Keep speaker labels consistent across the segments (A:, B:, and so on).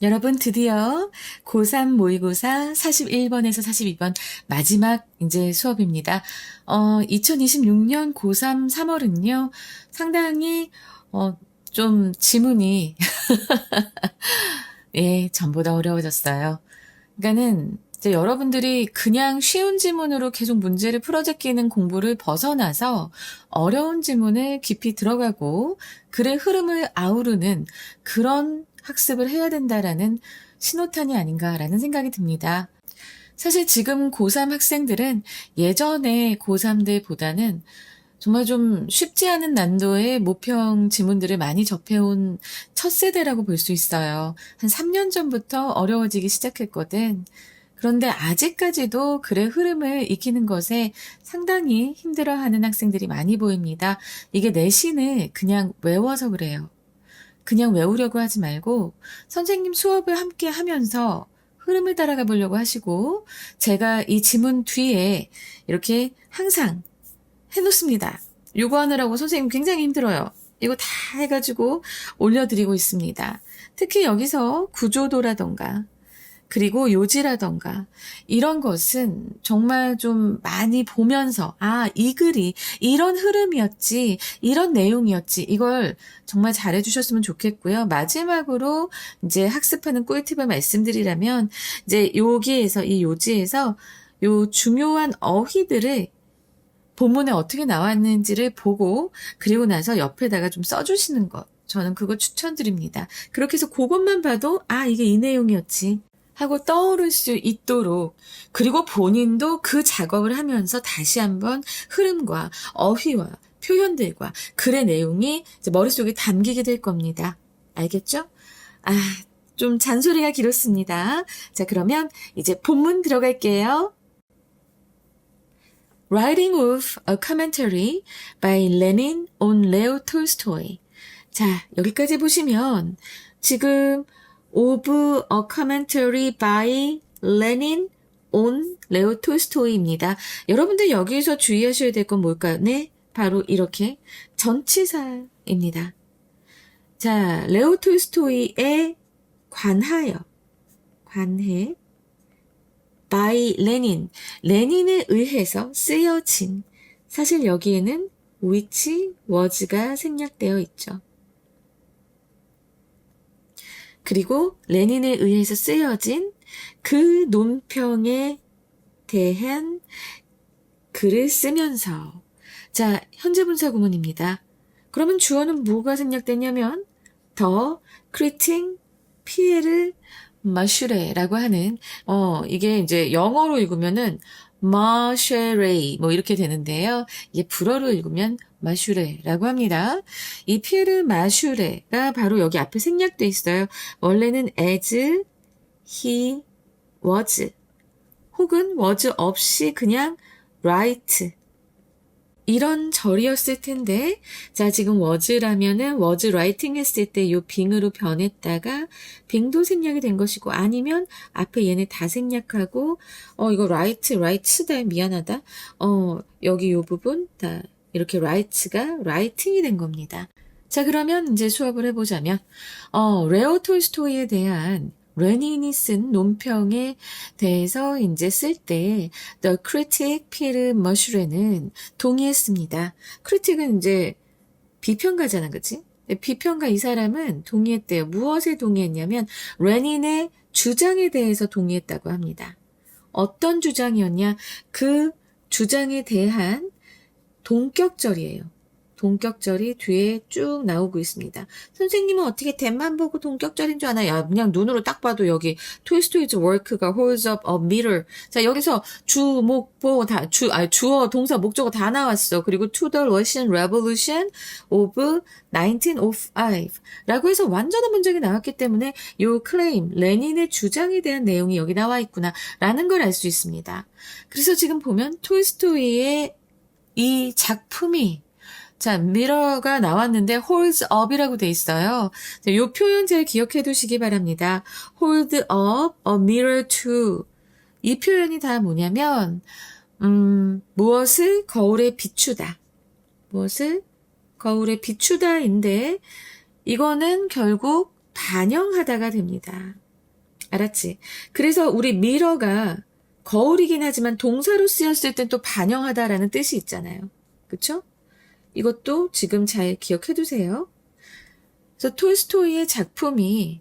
A: 여러분 드디어 고3 모의고사 41번에서 42번 마지막 이제 수업입니다. 2026년 고3 3월은요, 상당히, 좀 지문이, 예, 전보다 어려워졌어요. 그러니까는 이제 여러분들이 그냥 쉬운 지문으로 계속 문제를 풀어 제끼는 공부를 벗어나서 어려운 지문에 깊이 들어가고 글의 흐름을 아우르는 그런 학습을 해야 된다라는 신호탄이 아닌가라는 생각이 듭니다. 사실 지금 고3 학생들은 예전에 고3들보다는 정말 좀 쉽지 않은 난도의 모평 지문들을 많이 접해온 첫 세대라고 볼 수 있어요. 한 3년 전부터 어려워지기 시작했거든. 그런데 아직까지도 글의 흐름을 익히는 것에 상당히 힘들어하는 학생들이 많이 보입니다. 이게 내신을 그냥 외워서 그래요. 그냥 외우려고 하지 말고 선생님 수업을 함께 하면서 흐름을 따라가 보려고 하시고, 제가 이 지문 뒤에 이렇게 항상 해놓습니다. 요거 하느라고 선생님 굉장히 힘들어요. 이거 다 해가지고 올려드리고 있습니다. 특히 여기서 구조도라던가 그리고 요지라던가 이런 것은 정말 좀 많이 보면서, 이 글이 이런 흐름이었지, 이런 내용이었지, 이걸 정말 잘해주셨으면 좋겠고요. 마지막으로 이제 학습하는 꿀팁을 말씀드리라면, 이제 여기에서, 이 요지에서 요 중요한 어휘들을 본문에 어떻게 나왔는지를 보고, 그리고 나서 옆에다가 좀 써주시는 것. 저는 그거 추천드립니다. 그렇게 해서 그것만 봐도, 이게 이 내용이었지 하고 떠오를 수 있도록, 그리고 본인도 그 작업을 하면서 다시 한번 흐름과 어휘와 표현들과 글의 내용이 이제 머릿속에 담기게 될 겁니다. 알겠죠? 좀 잔소리가 길었습니다. 자, 그러면 이제 본문 들어갈게요. Writing of a Commentary by Lenin on Leo Tolstoy. 자, 여기까지 보시면 지금 of a Commentary by Lenin on Leo Tolstoy입니다. 여러분들 여기서 주의하셔야 될 건 뭘까요? 네, 바로 이렇게 전치사입니다. 자, 레오 톨스토이에 관해 by Lenin, 레닌에 의해서 쓰여진, 사실 여기에는 which was가 생략되어 있죠. 그리고 레닌에 의해서 쓰여진 그 논평에 대한 글을 쓰면서, 자, 현재 분사 구문입니다. 그러면 주어는 뭐가 생략되냐면 더 크리팅 피에르 마슈레라고 하는, 이게 이제 영어로 읽으면은 마쉐레이 뭐 이렇게 되는데요. 이게 불어로 읽으면 마슈레라고 합니다. 이 피에르 마슈레가 바로 여기 앞에 생략돼 있어요. 원래는 as, he, was 혹은 was 없이 그냥 write 이런 절이었을 텐데, 자, 지금 was라면은 was writing 했을 때 요 빙으로 변했다가 빙도 생략이 된 것이고, 아니면 앞에 얘네 다 생략하고, 이거 write다, 미안하다. 여기 요 부분 다 이렇게 write가 writing이 된 겁니다. 자, 그러면 이제 수업을 해보자면, 레오 톨스토이에 대한 레닌이 쓴 논평에 대해서 이제 쓸 때 The Critic 피에르 머슈레는 동의했습니다. 크리틱은 이제 비평가잖아, 그치? 비평가 이 사람은 동의했대요. 무엇에 동의했냐면 레닌의 주장에 대해서 동의했다고 합니다. 어떤 주장이었냐? 그 주장에 대한 동격절이에요. 동격절이 뒤에 쭉 나오고 있습니다. 선생님은 어떻게 댐만 보고 동격절인 줄 아나요? 그냥 눈으로 딱 봐도 여기 톨스토이's work가 holds up a mirror. 자, 여기서 주, 목, 보, 주어, 동사, 목적어 다 나왔어. 그리고 to the Russian Revolution of 1905 라고 해서 완전한 문장이 나왔기 때문에 요 클레임, 레닌의 주장에 대한 내용이 여기 나와 있구나 라는 걸 알 수 있습니다. 그래서 지금 보면 톨스토이의 이 작품이, 자, 미러가 나왔는데 holds up이라고 돼 있어요. 자, 이 표현 잘 기억해 두시기 바랍니다. hold up a mirror to. 이 표현이 다 뭐냐면 무엇을 거울에 비추다. 무엇을 거울에 비추다인데 이거는 결국 반영하다가 됩니다. 알았지? 그래서 우리 미러가 거울이긴 하지만 동사로 쓰였을 땐 또 반영하다라는 뜻이 있잖아요. 그쵸? 이것도 지금 잘 기억해 두세요. 그래서 톨스토이의 작품이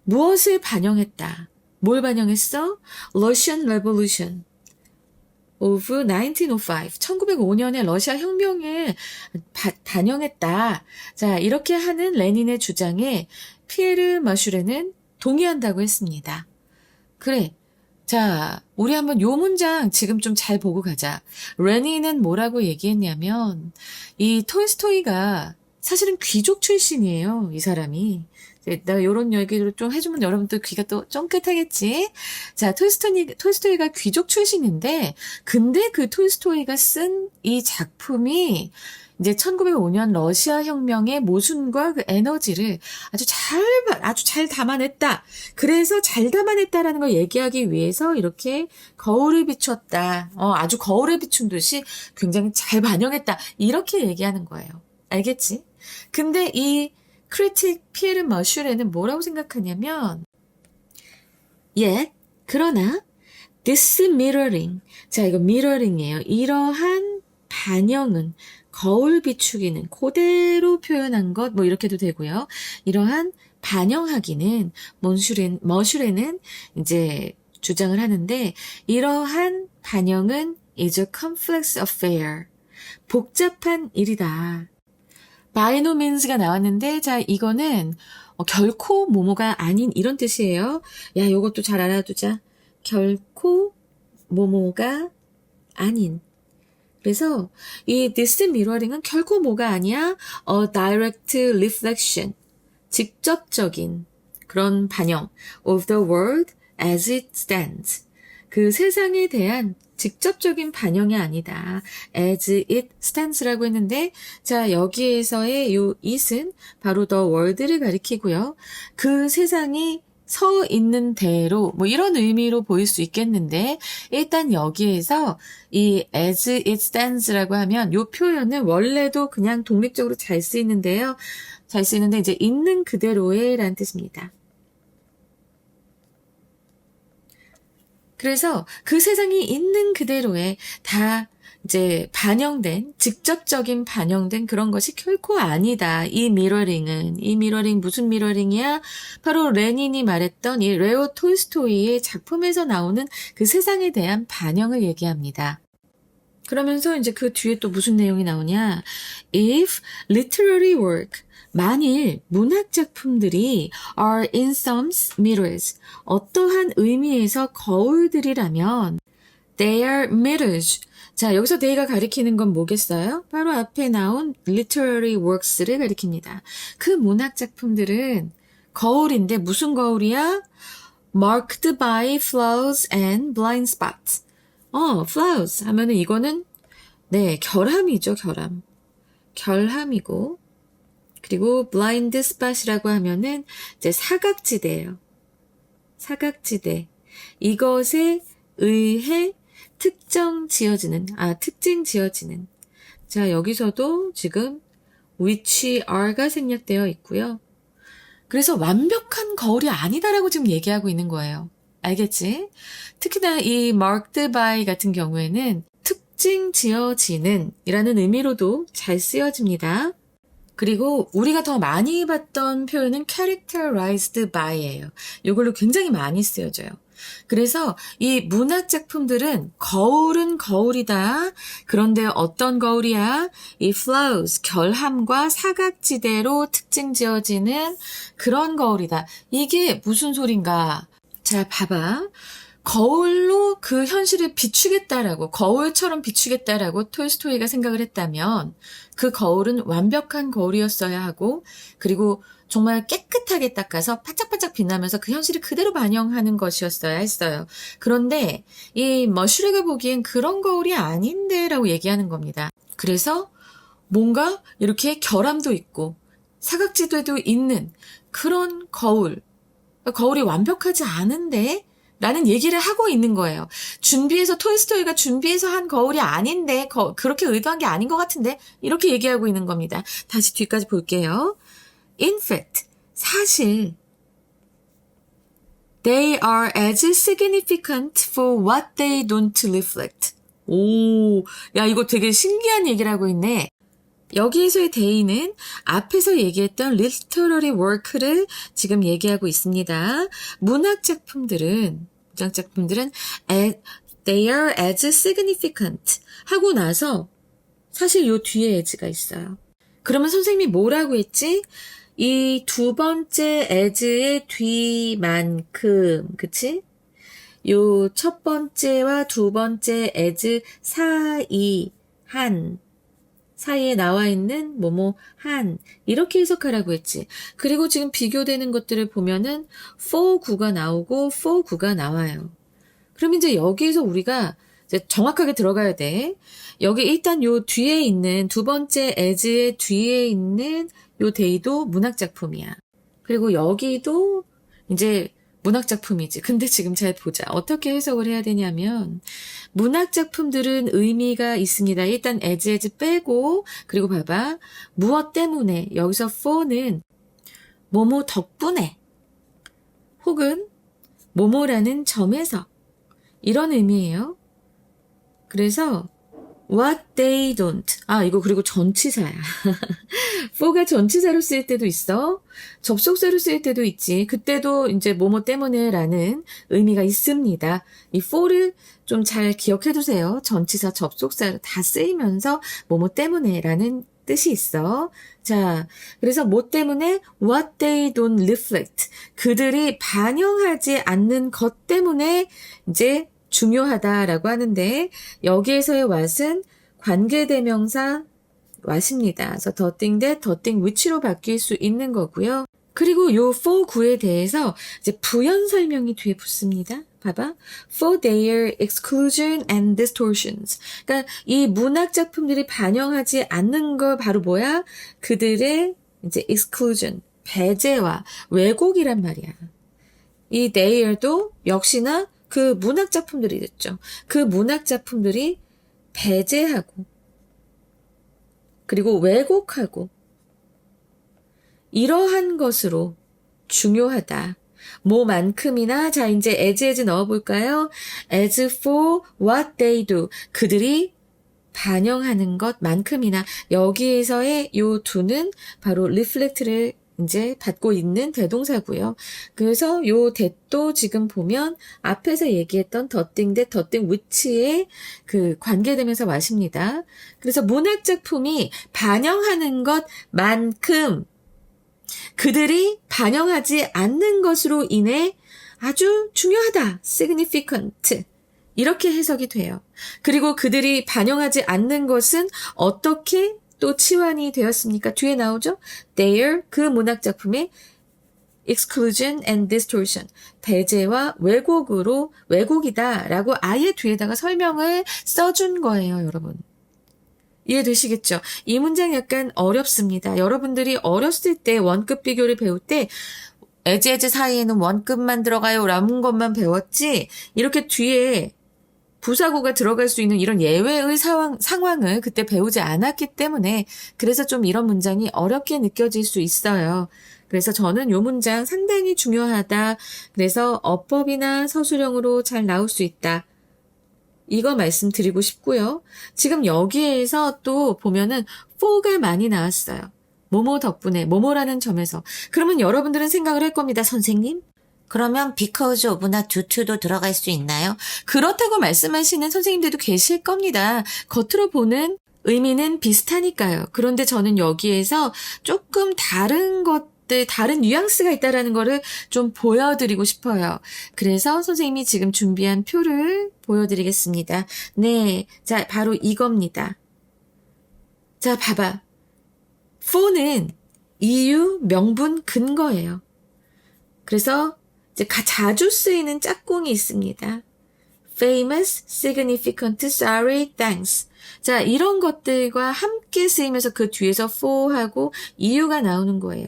A: 무엇을 반영했다? 뭘 반영했어? Russian Revolution of 1905. 1905년의 러시아 혁명을 반영했다. 자, 이렇게 하는 레닌의 주장에 피에르 마슈레는 동의한다고 했습니다. 그래. 자, 우리 한번 요 문장 지금 좀 잘 보고 가자. 레닌은 뭐라고 얘기했냐면, 이 톨스토이가 사실은 귀족 출신이에요, 이 사람이. 내가 요런 얘기를 좀 해주면 여러분들 귀가 또 쫑긋하겠지? 자, 톨스토이가 귀족 출신인데, 근데 그 톨스토이가 쓴 이 작품이 이제 1905년 러시아 혁명의 모순과 그 에너지를 아주 잘 담아냈다. 그래서 잘 담아냈다라는 걸 얘기하기 위해서 이렇게 거울을 비췄다. 아주 거울에 비춘 듯이 굉장히 잘 반영했다. 이렇게 얘기하는 거예요. 알겠지? 근데 이 크리틱 피에르 머슈레는 뭐라고 생각하냐면, 그러나 this mirroring, 자, 이거 mirroring이에요. 이러한 반영은, 거울 비추기는, 그대로 표현한 것, 뭐 이렇게 해도 되고요. 이러한 반영하기는 머슈레는 이제 주장을 하는데, 이러한 반영은 is a complex affair. 복잡한 일이다. by no means가 나왔는데, 자, 이거는 결코 뭐뭐가 아닌 이런 뜻이에요. 야, 요것도 잘 알아두자. 결코 뭐뭐가 아닌. 그래서 이 this mirroring은 결코 뭐가 아니야. A direct reflection. 직접적인 그런 반영 of the world as it stands. 그 세상에 대한 직접적인 반영이 아니다. as it stands라고 했는데, 자, 여기에서의 요 it은 바로 the world를 가리키고요. 그 세상이 서 있는 대로, 뭐 이런 의미로 보일 수 있겠는데, 일단 여기에서 이 as it stands라고 하면 요 표현은 원래도 그냥 독립적으로 잘 쓰이는데요. 잘 쓰이는데 이제 있는 그대로의 라는 뜻입니다. 그래서 그 세상이 있는 그대로에 다 이제 반영된, 직접적인 반영된 그런 것이 결코 아니다. 이 미러링 무슨 미러링이야? 바로 레닌이 말했던 이 레오 톨스토이의 작품에서 나오는 그 세상에 대한 반영을 얘기합니다. 그러면서 이제 그 뒤에 또 무슨 내용이 나오냐? If literary work, 만일 문학 작품들이 are in some mirrors, 어떠한 의미에서 거울들이라면 they are mirrors. 자, 여기서 they가 가리키는 건 뭐겠어요? 바로 앞에 나온 literary works를 가리킵니다. 그 문학 작품들은 거울인데 무슨 거울이야? marked by flaws and blind spots. flaws 하면은 이거는 결함이죠, 결함. 결함이고, 그리고 blind spot이라고 하면은 이제 사각지대예요. 사각지대. 이것에 의해 특징 지어지는. 자, 여기서도 지금 which are가 생략되어 있고요. 그래서 완벽한 거울이 아니다라고 지금 얘기하고 있는 거예요. 알겠지? 특히나 이 marked by 같은 경우에는 특징 지어지는 이라는 의미로도 잘 쓰여집니다. 그리고 우리가 더 많이 봤던 표현은 characterized by예요. 이걸로 굉장히 많이 쓰여져요. 그래서 이 문학 작품들은 거울은 거울이다. 그런데 어떤 거울이야? 이 flaws, 결함과 사각지대로 특징 지어지는 그런 거울이다. 이게 무슨 소린가? 자, 봐봐. 거울로 그 현실을 비추겠다라고, 거울처럼 비추겠다라고 톨스토이가 생각을 했다면 그 거울은 완벽한 거울이었어야 하고, 그리고 정말 깨끗하게 닦아서 바짝바짝 빛나면서 그 현실을 그대로 반영하는 것이었어야 했어요. 그런데 이 머슈레가 보기엔 그런 거울이 아닌데 라고 얘기하는 겁니다. 그래서 뭔가 이렇게 결함도 있고 사각지대도 있는 그런 거울이 완벽하지 않은데 라는 얘기를 하고 있는 거예요. 톨스토이가 준비해서 한 거울이 아닌데, 그렇게 의도한 게 아닌 것 같은데, 이렇게 얘기하고 있는 겁니다. 다시 뒤까지 볼게요. In fact, 사실, They are as significant for what they don't reflect. 오, 야, 이거 되게 신기한 얘기를 하고 있네. 여기에서의 they는 앞에서 얘기했던 literary work를 지금 얘기하고 있습니다. 문학작품들은 they are as significant 하고 나서 사실 요 뒤에 as가 있어요. 그러면 선생님이 뭐라고 했지? 이 두 번째 as의 뒤만큼, 그치? 요 첫 번째와 두 번째 as 사이에 나와 있는 뭐뭐 한 이렇게 해석하라고 했지. 그리고 지금 비교되는 것들을 보면은 for 구가 나오고 for 구가 나와요. 그럼 이제 여기에서 우리가 이제 정확하게 들어가야 돼. 여기 일단 요 뒤에 있는 두 번째 as의 뒤에 있는 요 they도 문학작품이야. 그리고 여기도 이제 문학작품이지. 근데 지금 잘 보자. 어떻게 해석을 해야 되냐면 문학작품들은 의미가 있습니다. 일단 as 빼고 그리고 봐봐. 무엇 때문에 여기서 for는 뭐뭐 덕분에 혹은 뭐뭐라는 점에서 이런 의미예요. 그래서 what they don't. 이거 그리고 전치사야. for가 전치사로 쓰일 때도 있어. 접속사로 쓰일 때도 있지. 그때도 이제 뭐뭐 때문에 라는 의미가 있습니다. 이 for를 좀 잘 기억해 두세요. 전치사, 접속사로 다 쓰이면서 뭐뭐 때문에 라는 뜻이 있어. 자, 그래서 뭐 때문에 what they don't reflect. 그들이 반영하지 않는 것 때문에 이제 중요하다라고 하는데 여기에서의 what은 관계대명사 what입니다. 그래서 the thing that, the thing which로 바뀔 수 있는 거고요. 그리고 요 for 구에 대해서 이제 부연 설명이 뒤에 붙습니다. 봐봐. For their exclusion and distortions. 그러니까 이 문학 작품들이 반영하지 않는 거 바로 뭐야? 그들의 이제 exclusion, 배제와 왜곡이란 말이야. 이 their도 역시나 그 문학 작품들이 됐죠. 그 문학 작품들이 배제하고 그리고 왜곡하고 이러한 것으로 중요하다. 뭐만큼이나 자 이제 as 넣어볼까요? as for what they do. 그들이 반영하는 것만큼이나 여기에서의 요 do는 바로 reflect를 이제 받고 있는 대동사고요. 그래서 요 that도 지금 보면 앞에서 얘기했던 the thing that, the thing which의 그 관계되면서 what입니다. 그래서 문학작품이 반영하는 것만큼 그들이 반영하지 않는 것으로 인해 아주 중요하다. significant. 이렇게 해석이 돼요. 그리고 그들이 반영하지 않는 것은 어떻게 또 치환이 되었습니까? 뒤에 나오죠? Their 그 문학작품의 exclusion and distortion. 배제와 왜곡으로 왜곡이다 라고 아예 뒤에다가 설명을 써준 거예요, 여러분. 이해되시겠죠? 이 문장 약간 어렵습니다. 여러분들이 어렸을 때 원급 비교를 배울 때 as 사이에는 원급만 들어가요 라는 것만 배웠지 이렇게 뒤에 부사구가 들어갈 수 있는 이런 예외의 상황을 그때 배우지 않았기 때문에 그래서 좀 이런 문장이 어렵게 느껴질 수 있어요. 그래서 저는 이 문장 상당히 중요하다. 그래서 어법이나 서술형으로 잘 나올 수 있다. 이거 말씀드리고 싶고요. 지금 여기에서 또 보면은 for가 많이 나왔어요. 뭐뭐 덕분에, 뭐뭐라는 점에서. 그러면 여러분들은 생각을 할 겁니다. 선생님?
B: 그러면 because of나 due to도 들어갈 수 있나요?
A: 그렇다고 말씀하시는 선생님들도 계실 겁니다. 겉으로 보는 의미는 비슷하니까요. 그런데 저는 여기에서 조금 다른 다른 뉘앙스가 있다라는 거를 좀 보여드리고 싶어요. 그래서 선생님이 지금 준비한 표를 보여드리겠습니다. 네, 자 바로 이겁니다. 자 봐봐. for는 이유, 명분, 근거예요. 그래서 이제 자주 쓰이는 짝꿍이 있습니다. famous, significant, sorry, thanks. 자 이런 것들과 함께 쓰이면서 그 뒤에서 for하고 이유가 나오는 거예요.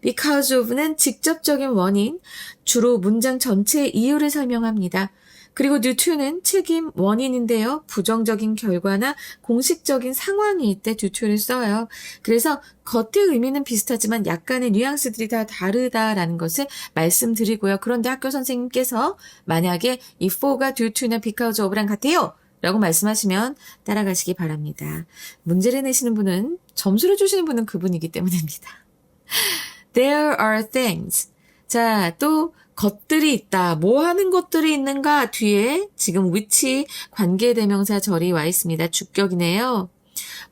A: because of는 직접적인 원인, 주로 문장 전체의 이유를 설명합니다. 그리고 due to는 책임, 원인인데요. 부정적인 결과나 공식적인 상황일 때 due to를 써요. 그래서 겉의 의미는 비슷하지만 약간의 뉘앙스들이 다 다르다라는 것을 말씀드리고요. 그런데 학교 선생님께서 만약에 이 for가 due to나 because of랑 같아요 라고 말씀하시면 따라가시기 바랍니다. 문제를 내시는 분은, 점수를 주시는 분은 그분이기 때문입니다. There are things. 자, 또 것들이 있다. 뭐 하는 것들이 있는가? 뒤에 지금 which 관계대명사 절이 와 있습니다. 주격이네요.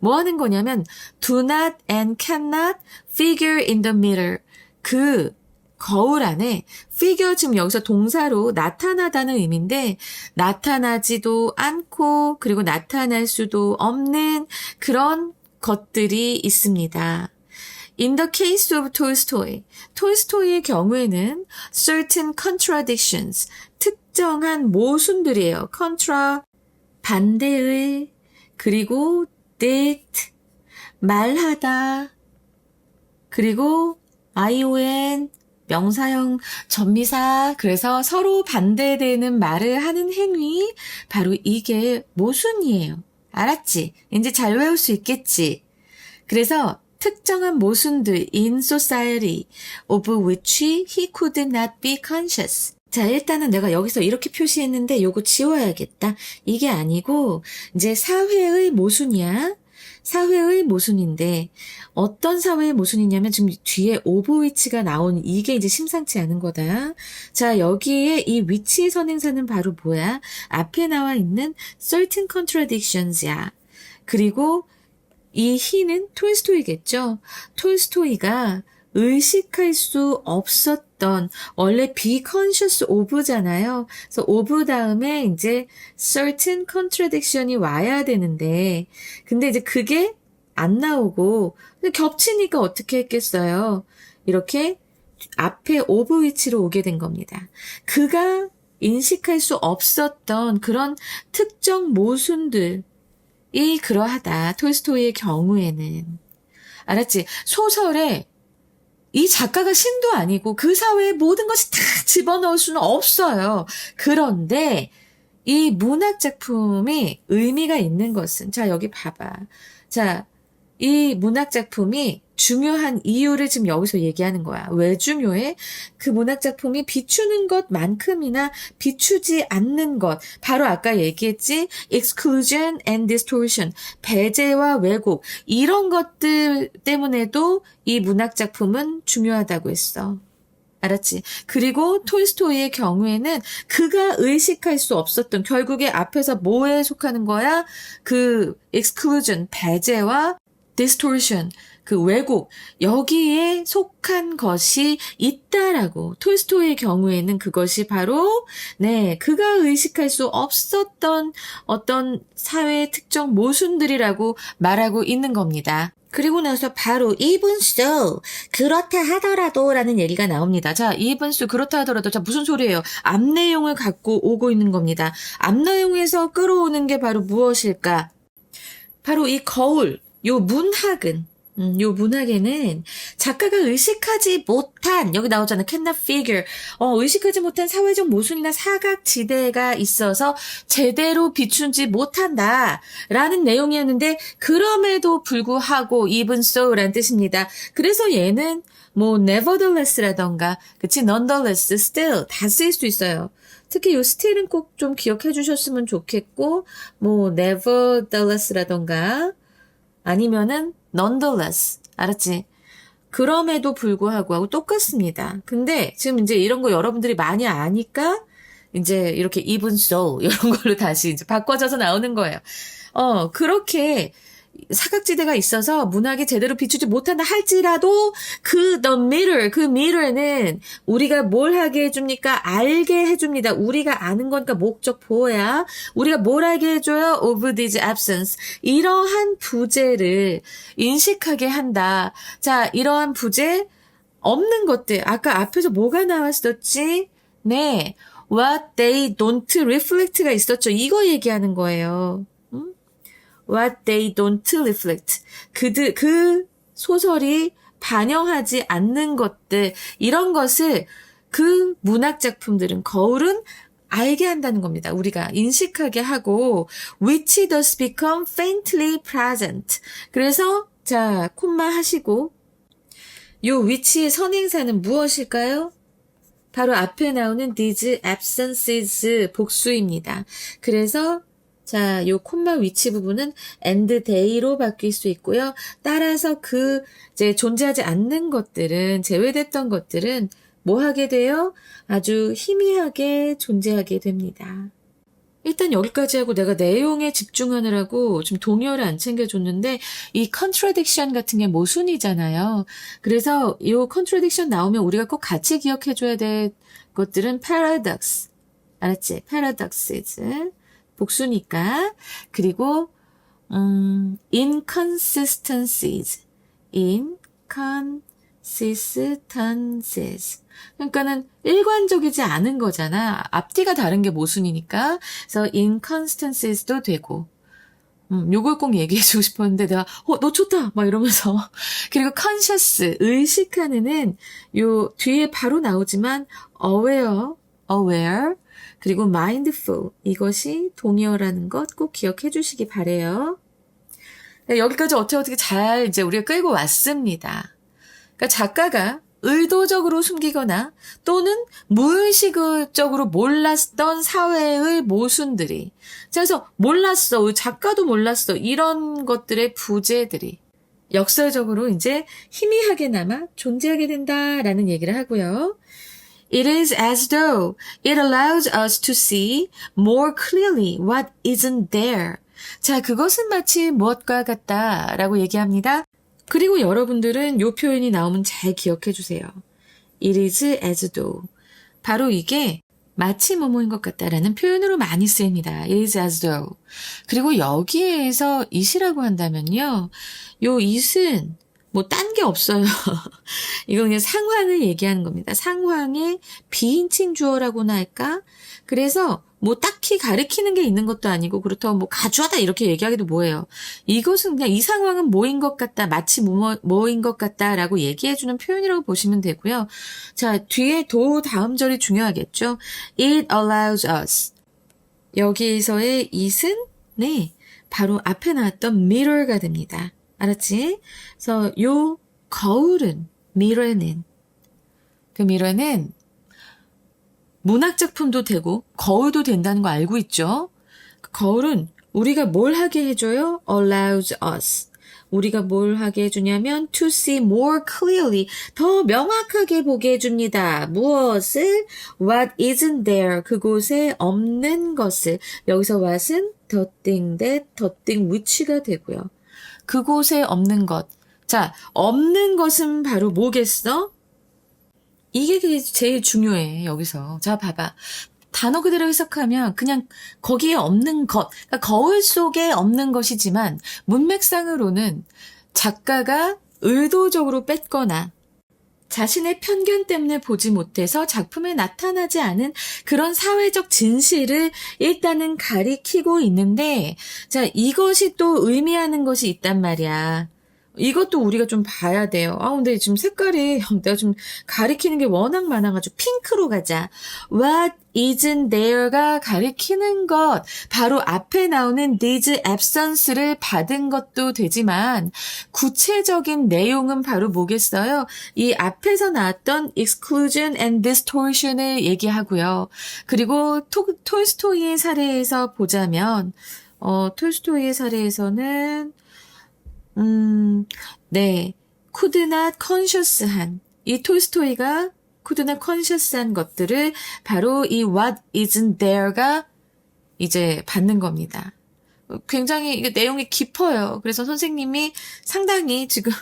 A: 뭐 하는 거냐면 do not and cannot figure in the mirror. 그 거울 안에 figure 지금 여기서 동사로 나타나다는 의미인데 나타나지도 않고 그리고 나타날 수도 없는 그런 것들이 있습니다. In the case of Tolstoy, 톨스토이의 경우에는 certain contradictions, 특정한 모순들이에요. contra, 반대의, 그리고 dict, 말하다, 그리고 ion, 명사형 전미사, 그래서 서로 반대되는 말을 하는 행위, 바로 이게 모순이에요. 알았지? 이제 잘 외울 수 있겠지? 그래서 특정한 모순들 in society of which he could not be conscious. 자, 일단은 내가 여기서 이렇게 표시했는데 요거 지워야겠다. 이게 아니고 이제 사회의 모순이야. 사회의 모순인데 어떤 사회의 모순이냐면 지금 뒤에 of which가 나온 이게 이제 심상치 않은 거다. 자, 여기에 이 which 선행사는 바로 뭐야? 앞에 나와 있는 certain contradictions야. 그리고 이 he는 톨스토이겠죠. 톨스토이가 의식할 수 없었던 원래 be conscious of잖아요. 그래서 of 다음에 이제 certain contradiction이 와야 되는데 근데 이제 그게 안 나오고 겹치니까 어떻게 했겠어요. 이렇게 앞에 of which로 오게 된 겁니다. 그가 인식할 수 없었던 그런 특정 모순들 이 그러하다. 톨스토이의 경우에는. 알았지? 소설에 이 작가가 신도 아니고 그 사회의 모든 것이 다 집어넣을 수는 없어요. 그런데 이 문학 작품이 의미가 있는 것은 자 여기 봐봐. 자, 이 문학 작품이 중요한 이유를 지금 여기서 얘기하는 거야. 왜 중요해? 그 문학 작품이 비추는 것만큼이나 비추지 않는 것. 바로 아까 얘기했지? exclusion and distortion. 배제와 왜곡. 이런 것들 때문에도 이 문학 작품은 중요하다고 했어. 알았지? 그리고 톨스토이의 경우에는 그가 의식할 수 없었던 결국에 앞에서 뭐에 속하는 거야? 그 exclusion, 배제와 distortion, 그 왜곡, 여기에 속한 것이 있다라고. 톨스토이의 경우에는 그것이 바로 그가 의식할 수 없었던 어떤 사회 특정 모순들이라고 말하고 있는 겁니다. 그리고 나서 바로 even so, 그렇다 하더라도 라는 얘기가 나옵니다. 자, even so, 그렇다 하더라도. 자, 무슨 소리예요? 앞 내용을 갖고 오고 있는 겁니다. 앞 내용에서 끌어오는 게 바로 무엇일까? 바로 이 거울, 요 문학은 요 문학에는 작가가 의식하지 못한 여기 나오잖아. cannot figure. 의식하지 못한 사회적 모순이나 사각지대가 있어서 제대로 비춘지 못한다 라는 내용이었는데 그럼에도 불구하고 even so 라는 뜻입니다. 그래서 얘는 뭐 nevertheless라던가 그치 nonetheless, still 다 쓰일 수 있어요. 특히 요 still은 꼭 좀 기억해 주셨으면 좋겠고 뭐 nevertheless라던가 아니면은 nonetheless. 알았지? 그럼에도 불구하고 하고 똑같습니다. 근데 지금 이제 이런 거 여러분들이 많이 아니까 이제 이렇게 even so 이런 걸로 다시 이제 바꿔져서 나오는 거예요. 그렇게 사각지대가 있어서 문학이 제대로 비추지 못한다 할지라도 the mirror, 그 mirror는 우리가 뭘 하게 해줍니까? 알게 해줍니다. 우리가 아는 거니까 목적 보호야. 우리가 뭘 알게 해줘요? of this absence. 이러한 부재를 인식하게 한다. 자, 이러한 부재 없는 것들. 아까 앞에서 뭐가 나왔었지? what they don't reflect가 있었죠. 이거 얘기하는 거예요. What they don't reflect. 그 소설이 반영하지 않는 것들, 이런 것을 그 문학 작품들은, 거울은 알게 한다는 겁니다. 우리가 인식하게 하고 which does become faintly present. 그래서 자, 콤마 하시고 요 which의 선행사는 무엇일까요? 바로 앞에 나오는 these absences 복수입니다. 그래서 자, 요 콤마 위치 부분은 and they로 바뀔 수 있고요. 따라서 그 이제 존재하지 않는 것들은 제외됐던 것들은 뭐 하게 돼요? 아주 희미하게 존재하게 됩니다. 일단 여기까지 하고 내가 내용에 집중하느라고 좀 동의어를 안 챙겨줬는데 이 contradiction 같은 게 모순이잖아요. 그래서 이 contradiction 나오면 우리가 꼭 같이 기억해줘야 될 것들은 paradox. 알았지? paradoxes. 복수니까. 그리고 inconsistencies. inconsistencies. 그러니까는 일관적이지 않은 거잖아. 앞뒤가 다른 게 모순이니까. 그래서 inconsistencies,도 되고. 요걸 꼭 얘기해주고 싶었는데 내가 너 좋다 막 이러면서. 그리고 conscious, 의식하는은 요 뒤에 바로 나오지만 aware, 그리고 mindful, 이것이 동의어라는 것 꼭 기억해 주시기 바래요. 네, 여기까지 어떻게 잘 이제 우리가 끌고 왔습니다. 그러니까 작가가 의도적으로 숨기거나 또는 무의식적으로 몰랐던 사회의 모순들이, 그래서 몰랐어, 작가도 몰랐어, 이런 것들의 부재들이 역설적으로 이제 희미하게나마 존재하게 된다라는 얘기를 하고요. It is as though it allows us to see more clearly what isn't there. 자, 그것은 마치 무엇과 같다라고 얘기합니다. 그리고 여러분들은 이 표현이 나오면 잘 기억해 주세요. It is as though. 바로 이게 마치 뭐뭐인 것 같다라는 표현으로 많이 쓰입니다. It is as though. 그리고 여기에서 it이라고 한다면요. 요 it은 뭐 딴 게 없어요. 이거 그냥 상황을 얘기하는 겁니다. 상황의 비인칭 주어라고나 할까? 그래서 뭐 딱히 가리키는 게 있는 것도 아니고 그렇다고 뭐 가주하다 이렇게 얘기하기도 뭐예요. 이것은 그냥 이 상황은 뭐인 것 같다, 마치 뭐인 것 같다라고 얘기해주는 표현이라고 보시면 되고요. 자, 뒤에 도 다음 절이 중요하겠죠. It allows us. 여기에서의 it은 네, 바로 앞에 나왔던 mirror가 됩니다. 알았지? 그래서 요 거울은, mirror는, 그 mirror는 문학작품도 되고 거울도 된다는 거 알고 있죠? 그 거울은 우리가 뭘 하게 해줘요? allows us. 우리가 뭘 하게 해주냐면 to see more clearly, 더 명확하게 보게 해줍니다. 무엇을? what isn't there, 그곳에 없는 것을. 여기서 what은 the thing that, the thing which가 되고요. 그곳에 없는 것. 자, 없는 것은 바로 뭐겠어? 이게 제일 중요해, 여기서. 자, 봐봐. 단어 그대로 해석하면 그냥 거기에 없는 것, 그러니까 거울 속에 없는 것이지만 문맥상으로는 작가가 의도적으로 뺐거나 자신의 편견 때문에 보지 못해서 작품에 나타나지 않은 그런 사회적 진실을 일단은 가리키고 있는데, 자, 이것이 또 의미하는 것이 있단 말이야. 이것도 우리가 좀 봐야 돼요. 근데 지금 색깔이 내가 좀 가리키는 게 워낙 많아가지고 핑크로 가자. What isn't there가 가리키는 것, 바로 앞에 나오는 these absence를 받은 것도 되지만 구체적인 내용은 바로 뭐겠어요? 이 앞에서 나왔던 exclusion and distortion을 얘기하고요. 그리고 톨스토이의 사례에서 보자면 톨스토이의 사례에서는 네, could not conscious한, 이 톨스토이가 could not conscious한 것들을 바로 이 what isn't there가 이제 받는 겁니다. 굉장히 이게 내용이 깊어요. 그래서 선생님이 상당히 지금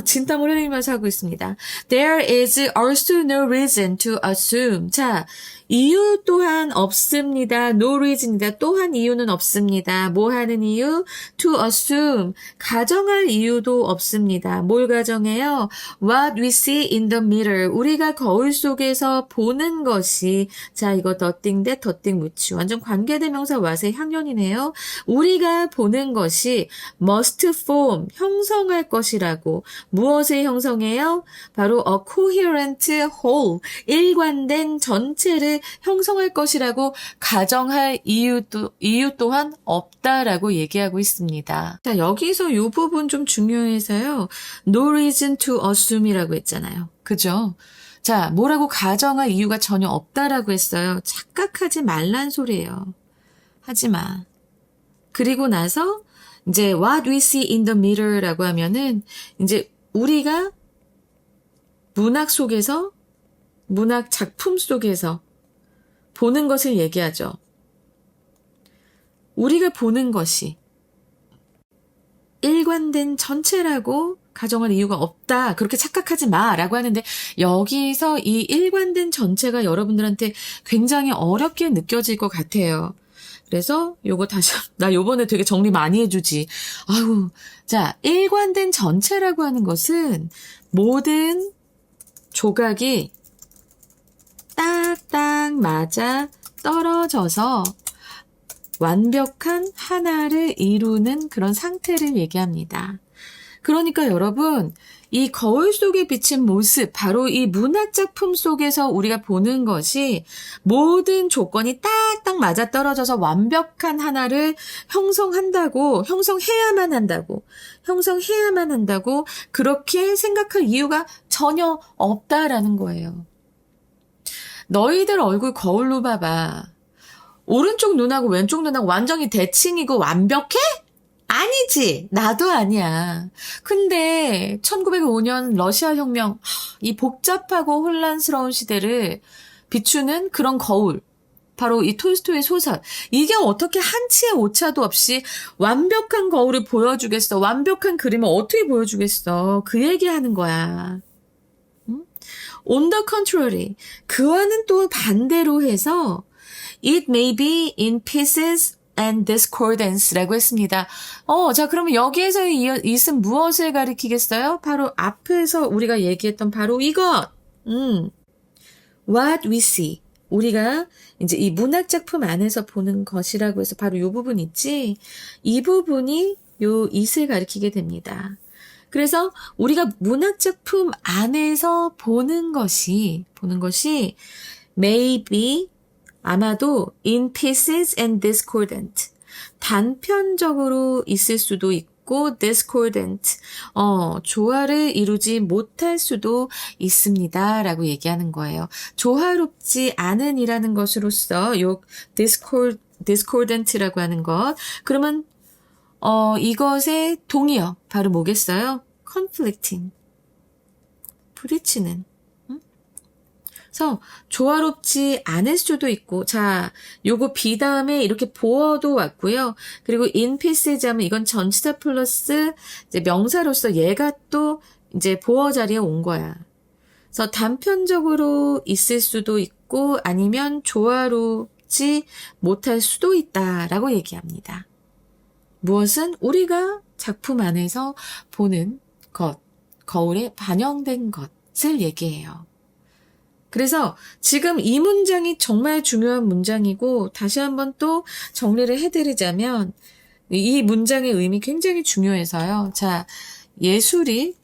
A: 진땀을 흘리면서 하고 있습니다. There is also no reason to assume. 자, 이유 또한 없습니다. No reason이다. 또한 이유는 없습니다. 뭐 하는 이유? To assume. 가정할 이유도 없습니다. 뭘 가정해요? What we see in the mirror. 우리가 거울 속에서 보는 것이, 자, 이거 the thing that, the thing which. 완전 관계대명사 what의 향연이네요. 우리가 보는 것이 must form, 형성할 것이라고. 무엇을 형성해요? 바로 a coherent whole, 일관된 전체를 형성할 것이라고 가정할 이유 또한 없다라고 얘기하고 있습니다. 자, 여기서 이 부분 좀 중요해서요. No reason to assume이라고 했잖아요. 그죠? 자, 뭐라고 가정할 이유가 전혀 없다라고 했어요. 착각하지 말란 소리예요. 하지 마. 그리고 나서 이제 what we see in the mirror라고 하면은 이제 우리가 문학 속에서, 문학 작품 속에서 보는 것을 얘기하죠. 우리가 보는 것이 일관된 전체라고 가정할 이유가 없다. 그렇게 착각하지 마라고 하는데 여기서 이 일관된 전체가 여러분들한테 굉장히 어렵게 느껴질 것 같아요. 그래서 요거 다시 나 요번에 되게 정리 많이 해주지. 아유, 자, 일관된 전체라고 하는 것은 모든 조각이 딱딱 맞아 떨어져서 완벽한 하나를 이루는 그런 상태를 얘기합니다. 그러니까 여러분, 이 거울 속에 비친 모습, 바로 이 문학작품 속에서 우리가 보는 것이 모든 조건이 딱딱 맞아떨어져서 완벽한 하나를 형성해야만 한다고 그렇게 생각할 이유가 전혀 없다라는 거예요. 너희들 얼굴 거울로 봐봐. 오른쪽 눈하고 왼쪽 눈하고 완전히 대칭이고 완벽해? 아니지. 나도 아니야. 근데 1905년 러시아 혁명, 이 복잡하고 혼란스러운 시대를 비추는 그런 거울. 바로 이 톨스토이의 소설. 이게 어떻게 한치의 오차도 없이 완벽한 거울을 보여주겠어. 완벽한 그림을 어떻게 보여주겠어. 그 얘기하는 거야. 응? On the contrary. 그와는 또 반대로 해서 It may be in pieces and discordance라고 했습니다. 자, 그러면 여기에서의 이은 무엇을 가리키겠어요? 바로 앞에서 우리가 얘기했던 바로 이것. What we see. 우리가 이제 이 문학작품 안에서 보는 것이라고 해서 바로 이 부분 있지? 이 부분이 요 it을 가리키게 됩니다. 그래서 우리가 문학작품 안에서 보는 것이 maybe 아마도 in pieces and discordant. 단편적으로 있을 수도 있고 discordant. 조화를 이루지 못할 수도 있습니다. 라고 얘기하는 거예요. 조화롭지 않은이라는 것으로서 요 discordant라고 하는 것. 그러면 이것의 동의어 바로 뭐겠어요? conflicting. 부딪히는. 그래서 조화롭지 않을 수도 있고, 자, 요거 be 다음에 이렇게 보어도 왔고요. 그리고 in pieces 하면 이건 전치사 플러스 이제 명사로서 얘가 또 이제 보어 자리에 온 거야. 그래서 단편적으로 있을 수도 있고 아니면 조화롭지 못할 수도 있다라고 얘기합니다. 무엇은 우리가 작품 안에서 보는 것, 거울에 반영된 것을 얘기해요. 그래서 지금 이 문장이 정말 중요한 문장이고 다시 한번 또 정리를 해드리자면 이 문장의 의미 굉장히 중요해서요. 자, 예술이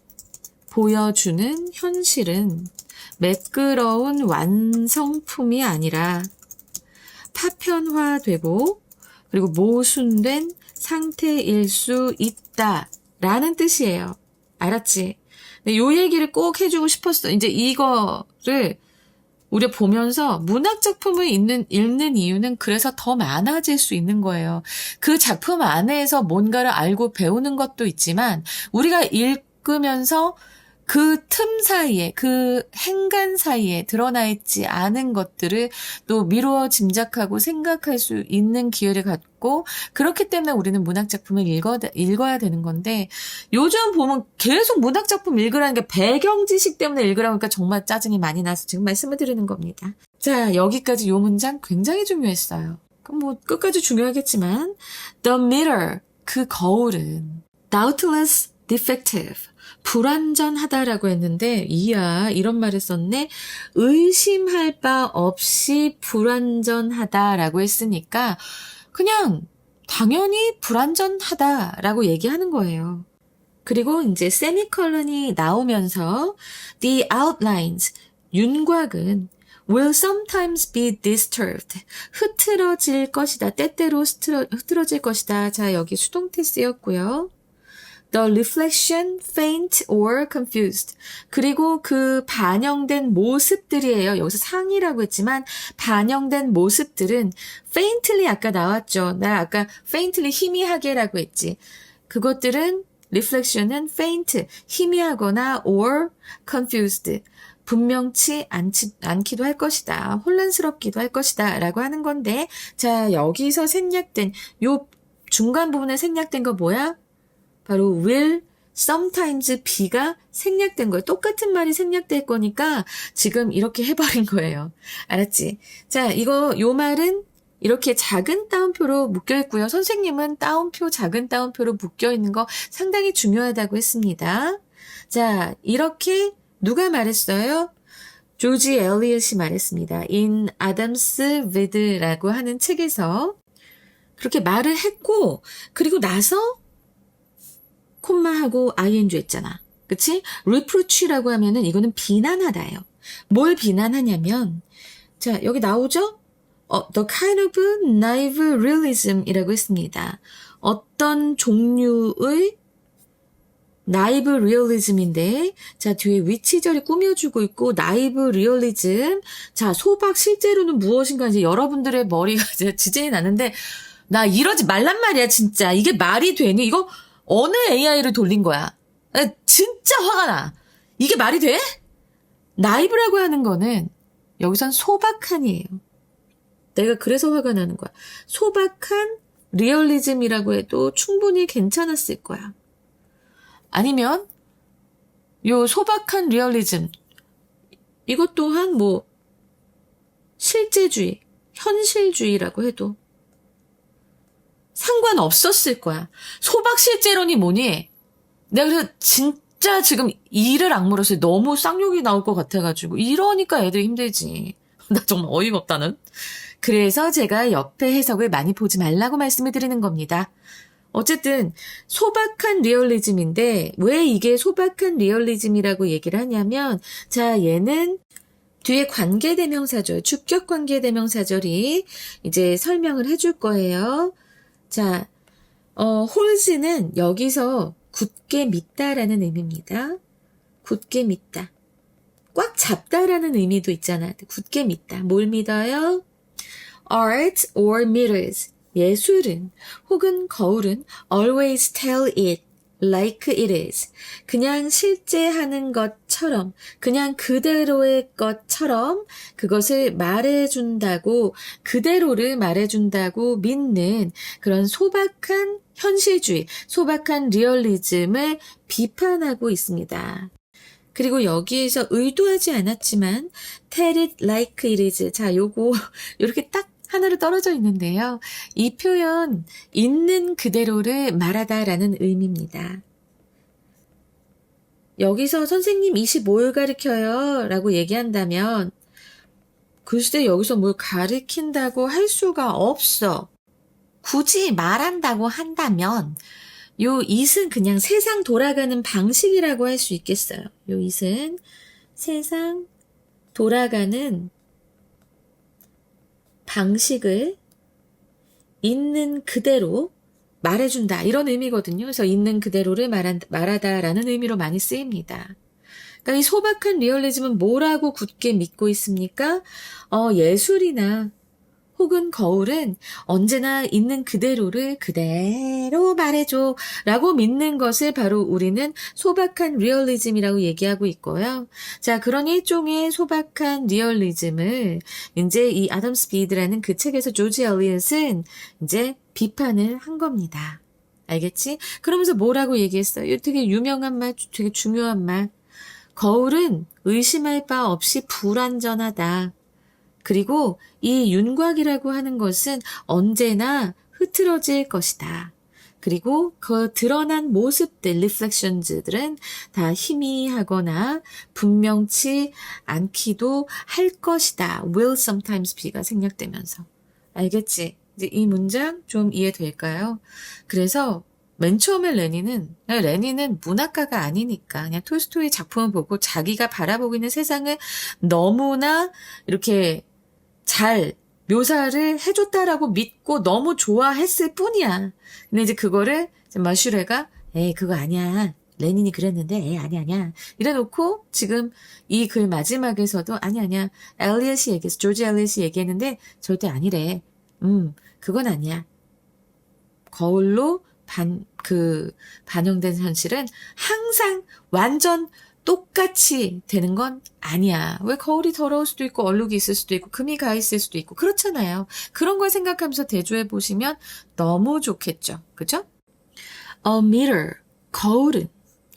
A: 보여주는 현실은 매끄러운 완성품이 아니라 파편화되고 그리고 모순된 상태일 수 있다라는 뜻이에요. 알았지? 근데 요 얘기를 꼭 해주고 싶었어. 이제 이거를 우리가 보면서 문학작품을 읽는 이유는 그래서 더 많아질 수 있는 거예요. 그 작품 안에서 뭔가를 알고 배우는 것도 있지만 우리가 읽으면서 그 틈 사이에, 그 행간 사이에 드러나 있지 않은 것들을 또 미루어 짐작하고 생각할 수 있는 기회를 갖고 그렇기 때문에 우리는 문학작품을 읽어야 되는 건데 요즘 보면 계속 문학작품 읽으라는 게 배경 지식 때문에 읽으라고 하니까 정말 짜증이 많이 나서 지금 말씀을 드리는 겁니다. 자, 여기까지 요 문장 굉장히 중요했어요. 그럼 뭐 끝까지 중요하겠지만 The mirror, 그 거울은 doubtless defective, 불완전하다라고 했는데 이야 이런 말을 썼네. 의심할 바 없이 불완전하다라고 했으니까 그냥 당연히 불완전하다라고 얘기하는 거예요. 그리고 이제 세미컬론이 나오면서 the outlines, 윤곽은 will sometimes be disturbed. 흐트러질 것이다. 때때로 흐트러질 것이다. 자, 여기 수동태 쓰였고요. The reflection faint or confused. 그리고 그 반영된 모습들이에요. 여기서 상이라고 했지만 반영된 모습들은 faintly 아까 나왔죠. 나 아까 faintly 희미하게라고 했지. 그것들은 reflection은 faint, 희미하거나 or confused. 분명치 않기도 할 것이다. 혼란스럽기도 할 것이다. 라고 하는 건데, 자, 여기서 생략된, 요 중간 부분에 생략된 거 뭐야? 바로 will, sometimes be가 생략된 거예요. 똑같은 말이 생략될 거니까 지금 이렇게 해버린 거예요. 알았지? 자, 요 말은 이렇게 작은 따옴표로 묶여있고요. 선생님은 작은 따옴표로 묶여있는 거 상당히 중요하다고 했습니다. 자, 이렇게 누가 말했어요? 조지 엘리엇이 말했습니다. In Adam's With라고 하는 책에서 그렇게 말을 했고, 그리고 나서 콤마하고 ing 했잖아. 그치? reproach라고 하면은 이거는 비난하다예요. 뭘 비난하냐면, 자, 여기 나오죠? the kind of naive realism이라고 했습니다. 어떤 종류의 naive realism인데, 자, 뒤에 위치절이 꾸며주고 있고, naive realism. 자, 소박 실제로는 무엇인가 이제 여러분들의 머리가 이제 지진이 나는데, 나 이러지 말란 말이야, 진짜. 이게 말이 되니? 이거 어느 AI를 돌린 거야? 나 진짜 화가 나. 이게 말이 돼? 나이브라고 하는 거는 여기선 소박한이에요. 내가 그래서 화가 나는 거야. 소박한 리얼리즘이라고 해도 충분히 괜찮았을 거야. 아니면 요 소박한 리얼리즘 이것 또한 뭐 실제주의, 현실주의라고 해도 상관없었을 거야. 소박 실제론이 뭐니? 내가 그래서 진짜 지금 이를 악물었어요. 너무 쌍욕이 나올 것 같아가지고. 이러니까 애들이 힘들지. 나 정말 어이가 없다는. 그래서 제가 옆에 해석을 많이 보지 말라고 말씀을 드리는 겁니다. 어쨌든 소박한 리얼리즘인데 왜 이게 소박한 리얼리즘이라고 얘기를 하냐면, 자, 얘는 뒤에 관계대명사절, 주격 관계대명사절이 이제 설명을 해줄 거예요. 자, holds는 여기서 굳게 믿다라는 의미입니다. 굳게 믿다. 꽉 잡다라는 의미도 있잖아. 굳게 믿다. 뭘 믿어요? Art or mirrors. 예술은 혹은 거울은 always tell it like it is. 그냥 실제 하는 것처럼, 그냥 그대로의 것처럼 그것을 말해준다고, 그대로를 말해준다고 믿는 그런 소박한 현실주의, 소박한 리얼리즘을 비판하고 있습니다. 그리고 여기에서 의도하지 않았지만 tell it like it is. 자, 요거 이렇게 딱 하나로 떨어져 있는데요. 이 표현 있는 그대로를 말하다라는 의미입니다. 여기서 선생님 25일 가르쳐요 라고 얘기한다면 글쎄 여기서 뭘 가르친다고 할 수가 없어.
B: 굳이 말한다고 한다면
A: 요 it은 그냥 세상 돌아가는 방식이라고 할 수 있겠어요. 요 it은 세상 돌아가는 방식을 있는 그대로 말해준다. 이런 의미거든요. 그래서 있는 그대로를 말하다라는 의미로 많이 쓰입니다. 그러니까 이 소박한 리얼리즘은 뭐라고 굳게 믿고 있습니까? 예술이나 혹은 거울은 언제나 있는 그대로를 그대로 말해줘 라고 믿는 것을 바로 우리는 소박한 리얼리즘이라고 얘기하고 있고요. 자, 그런 일종의 소박한 리얼리즘을 이제 이 아담 스피드라는 그 책에서 조지 엘리엇은 이제 비판을 한 겁니다. 알겠지? 그러면서 뭐라고 얘기했어요? 되게 유명한 말, 되게 중요한 말. 거울은 의심할 바 없이 불완전하다. 그리고 이 윤곽이라고 하는 것은 언제나 흐트러질 것이다. 그리고 그 드러난 모습들, reflections들은 다 희미하거나 분명치 않기도 할 것이다. will sometimes be가 생략되면서. 알겠지? 이제 이 문장 좀 이해될까요? 그래서 맨 처음에 레닌은 문학가가 아니니까 그냥 톨스토이 작품을 보고 자기가 바라보고 있는 세상을 너무나 이렇게 잘 묘사를 해줬다라고 믿고 너무 좋아했을 뿐이야. 근데 이제 그거를 마슈레가 에이 그거 아니야. 레닌이 그랬는데 에이 아니야. 이래놓고 지금 이 글 마지막에서도 아니야. 조지 엘리엇이 얘기했는데 절대 아니래. 그건 아니야. 거울로 반영된 현실은 항상 완전 똑같이 되는 건 아니야. 왜 거울이 더러울 수도 있고 얼룩이 있을 수도 있고 금이 가 있을 수도 있고 그렇잖아요. 그런 걸 생각하면서 대조해 보시면 너무 좋겠죠. 그죠? A mirror, 거울은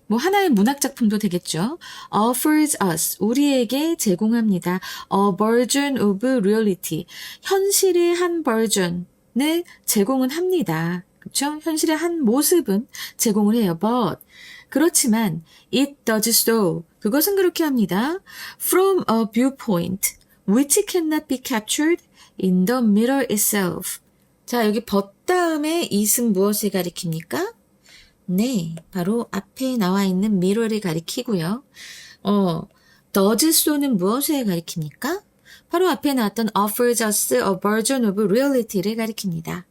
A: 뭐 하나의 문학 작품도 되겠죠. Offers us, 우리에게 제공합니다. A version of reality, 현실의 한 버전을 제공은 합니다. 그렇죠? 현실의 한 모습은 제공을 해요. But 그렇지만 it does so. 그것은 그렇게 합니다. From a viewpoint which cannot be captured in the mirror itself. 자, 여기 but 다음에 it은 무엇을 가리킵니까? 네, 바로 앞에 나와 있는 mirror를 가리키고요. does so는 무엇을 가리킵니까? 바로 앞에 나왔던 offers us a version of reality를 가리킵니다.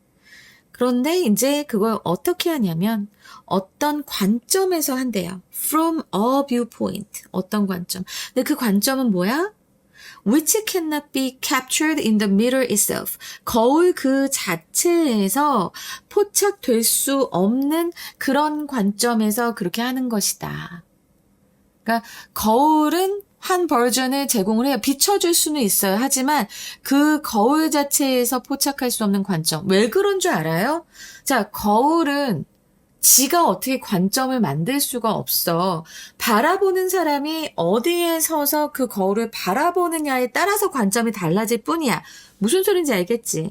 A: 그런데 이제 그걸 어떻게 하냐면 어떤 관점에서 한대요. From a viewpoint. 어떤 관점. 근데 그 관점은 뭐야? Which cannot be captured in the mirror itself. 거울 그 자체에서 포착될 수 없는 그런 관점에서 그렇게 하는 것이다. 그러니까 거울은 한 버전을 제공을 해요. 비춰줄 수는 있어요. 하지만 그 거울 자체에서 포착할 수 없는 관점. 왜 그런 줄 알아요? 자, 거울은 지가 어떻게 관점을 만들 수가 없어. 바라보는 사람이 어디에 서서 그 거울을 바라보느냐에 따라서 관점이 달라질 뿐이야. 무슨 소린지 알겠지?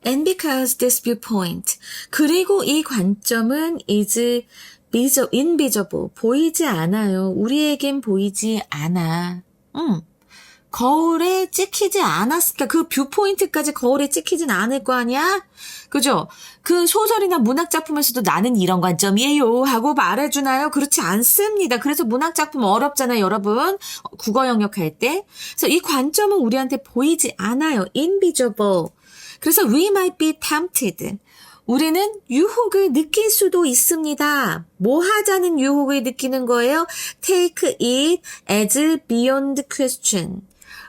A: And because this viewpoint, 그리고 이 관점은 is invisible, 보이지 않아요. 우리에겐 보이지 않아. 거울에 찍히지 않았을까? 그 뷰포인트까지 거울에 찍히진 않을 거 아니야? 그죠? 그 소설이나 문학작품에서도 나는 이런 관점이에요 하고 말해주나요? 그렇지 않습니다. 그래서 문학작품 어렵잖아요, 여러분. 국어 영역할 때. 그래서 이 관점은 우리한테 보이지 않아요. invisible. 그래서 we might be tempted. 우리는 유혹을 느낄 수도 있습니다. 뭐 하자는 유혹을 느끼는 거예요? Take it as beyond question.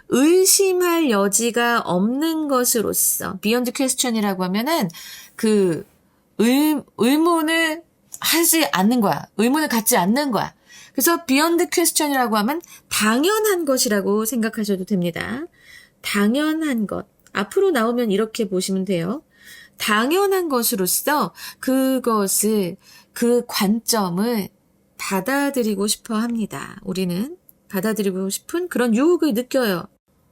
A: 의심할 여지가 없는 것으로서. beyond question이라고 하면은 그 의문을 하지 않는 거야. 의문을 갖지 않는 거야. 그래서 beyond question이라고 하면 당연한 것이라고 생각하셔도 됩니다. 당연한 것. 앞으로 나오면 이렇게 보시면 돼요. 당연한 것으로서 그것을, 그 관점을 받아들이고 싶어 합니다. 우리는 받아들이고 싶은 그런 유혹을 느껴요.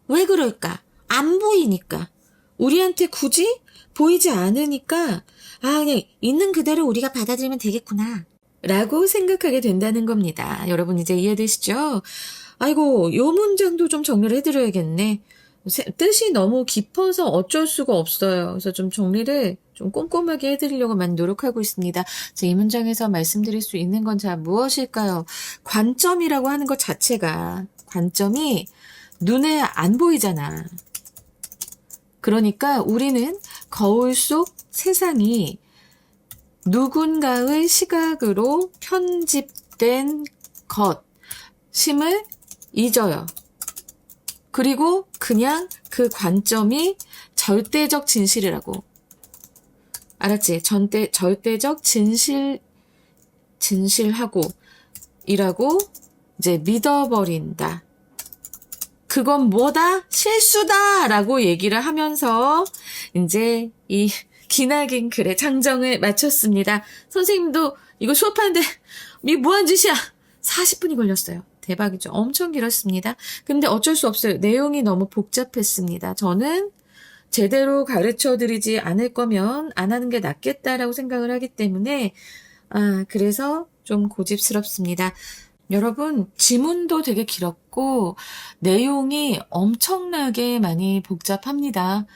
A: 왜 그럴까? 안 보이니까. 우리한테 굳이 보이지 않으니까, 그냥 있는 그대로 우리가 받아들이면 되겠구나. 라고 생각하게 된다는 겁니다. 여러분 이제 이해되시죠? 아이고, 요 문장도 좀 정리를 해드려야겠네. 뜻이 너무 깊어서 어쩔 수가 없어요. 그래서 좀 정리를 좀 꼼꼼하게 해드리려고 많이 노력하고 있습니다. 자, 이 문장에서 말씀드릴 수 있는 건 자, 무엇일까요? 관점이라고 하는 것 자체가, 관점이 눈에 안 보이잖아. 그러니까 우리는 거울 속 세상이 누군가의 시각으로 편집된 것임을 잊어요. 그리고 그냥 그 관점이 절대적 진실이라고. 알았지? 절대적 진실하고 이라고 이제 믿어버린다. 그건 뭐다? 실수다! 라고 얘기를 하면서 이제 이 기나긴 글의 장정을 마쳤습니다. 선생님도 이거 수업하는데 이게 뭐한 짓이야? 40분이 걸렸어요. 대박이죠. 엄청 길었습니다. 근데 어쩔 수 없어요. 내용이 너무 복잡했습니다. 저는 제대로 가르쳐드리지 않을 거면 안 하는 게 낫겠다라고 생각을 하기 때문에 그래서 좀 고집스럽습니다. 여러분 지문도 되게 길었고 내용이 엄청나게 많이 복잡합니다.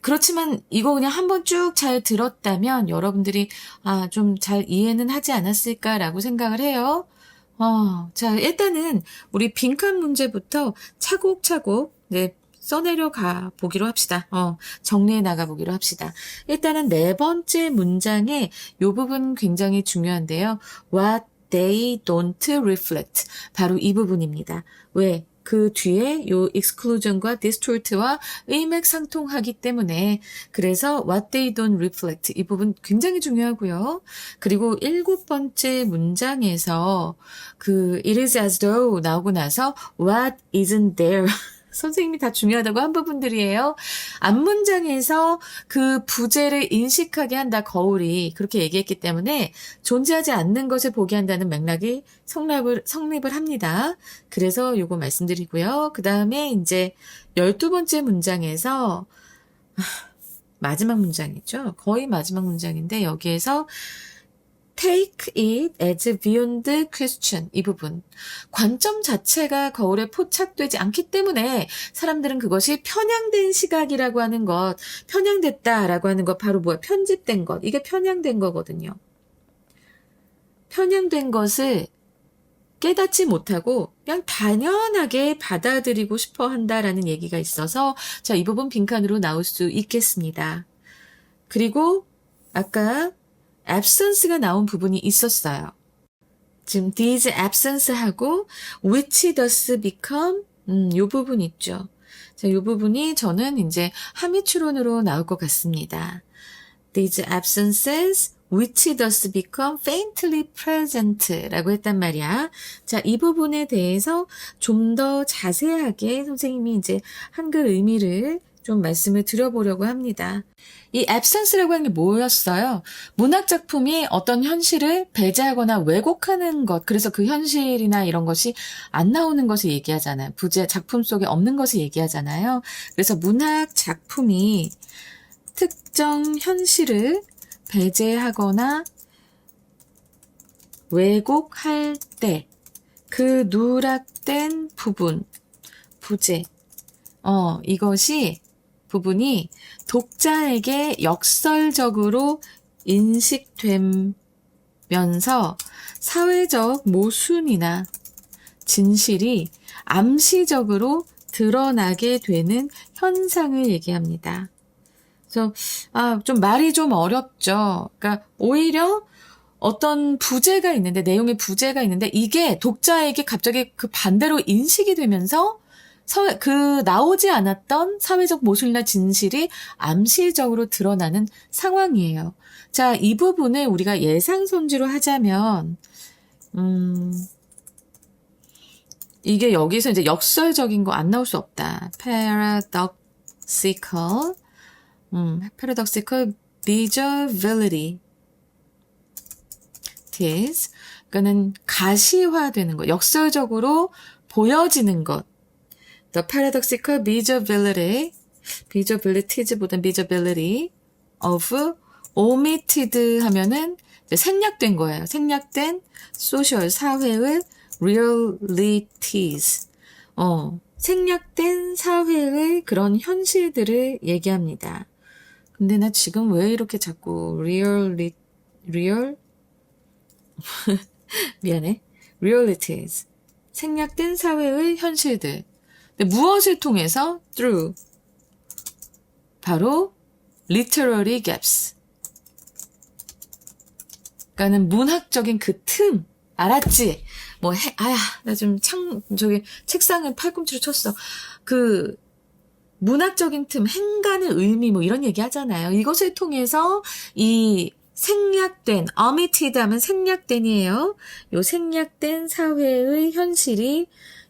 A: 그렇지만 이거 그냥 한번 쭉 잘 들었다면 여러분들이 좀 잘 이해는 하지 않았을까라고 생각을 해요. 자, 일단은 우리 빈칸 문제부터 차곡차곡 네, 써내려가 보기로 합시다. 정리해 나가 보기로 합시다. 일단은 네 번째 문장에 이 부분 굉장히 중요한데요. What they don't reflect. 바로 이 부분입니다. 왜? 그 뒤에 요 exclusion과 distort와 일맥상통하기 때문에 그래서 what they don't reflect 이 부분 굉장히 중요하고요. 그리고 7번째 문장에서 그 it is as though 나오고 나서 what isn't there 선생님이 다 중요하다고 한 부분들이에요. 앞문장에서 그 부재를 인식하게 한다. 거울이 그렇게 얘기했기 때문에 존재하지 않는 것을 보게 한다는 맥락이 성립을 합니다. 그래서 요거 말씀드리고요. 그 다음에 이제 12번째 문장에서 마지막 문장이죠. 거의 마지막 문장인데 여기에서 take it as beyond question 이 부분 관점 자체가 거울에 포착되지 않기 때문에 사람들은 그것이 편향된 시각이라고 하는 것 편향됐다라고 하는 것 바로 뭐야 편집된 것 이게 편향된 거거든요. 편향된 것을 깨닫지 못하고 그냥 당연하게 받아들이고 싶어 한다라는 얘기가 있어서 자, 이 부분 빈칸으로 나올 수 있겠습니다. 그리고 아까 absence가 나온 부분이 있었어요. 지금 these absence하고 which does become 요 부분 있죠. 자, 요 부분이 저는 이제 함의 추론으로 나올 것 같습니다. These absences which does become faintly present라고 했단 말이야. 자, 이 부분에 대해서 좀 더 자세하게 선생님이 이제 한글 의미를 좀 말씀을 드려보려고 합니다. 이 absence라고 하는 게 뭐였어요? 문학 작품이 어떤 현실을 배제하거나 왜곡하는 것, 그래서 그 현실이나 이런 것이 안 나오는 것을 얘기하잖아요. 부재, 작품 속에 없는 것을 얘기하잖아요. 그래서 문학 작품이 특정 현실을 배제하거나 왜곡할 때 그 누락된 부분, 부재, 이것이 부분이 독자에게 역설적으로 인식되면서 사회적 모순이나 진실이 암시적으로 드러나게 되는 현상을 얘기합니다. 그래서 좀 말이 좀 어렵죠. 그러니까 오히려 어떤 부재가 있는데 내용의 부재가 있는데 이게 독자에게 갑자기 그 반대로 인식이 되면서 그 나오지 않았던 사회적 모순이나 진실이 암시적으로 드러나는 상황이에요. 자, 이 부분을 우리가 예상 손지로 하자면 이게 여기서 이제 역설적인 거 안 나올 수 없다. paradoxical visibility is 그러니까는 가시화되는 것, 역설적으로 보여지는 것. The paradoxical visibility보단 visibility of omitted 하면은 생략된 거예요. 생략된 social, 사회의 realities. 생략된 사회의 그런 현실들을 얘기합니다. 근데 나 지금 왜 이렇게 자꾸 미안해. realities. 생략된 사회의 현실들. 근데 무엇을 통해서? through. 바로 literary gaps. 그러니까는 문학적인 그 틈. 알았지? 나 지금 책상을 팔꿈치로 쳤어. 그 문학적인 틈, 행간의 의미 이런 얘기 하잖아요. 이것을 통해서 이 생략된, omitted 하면 생략된이에요. 요 생략된 사회의 현실이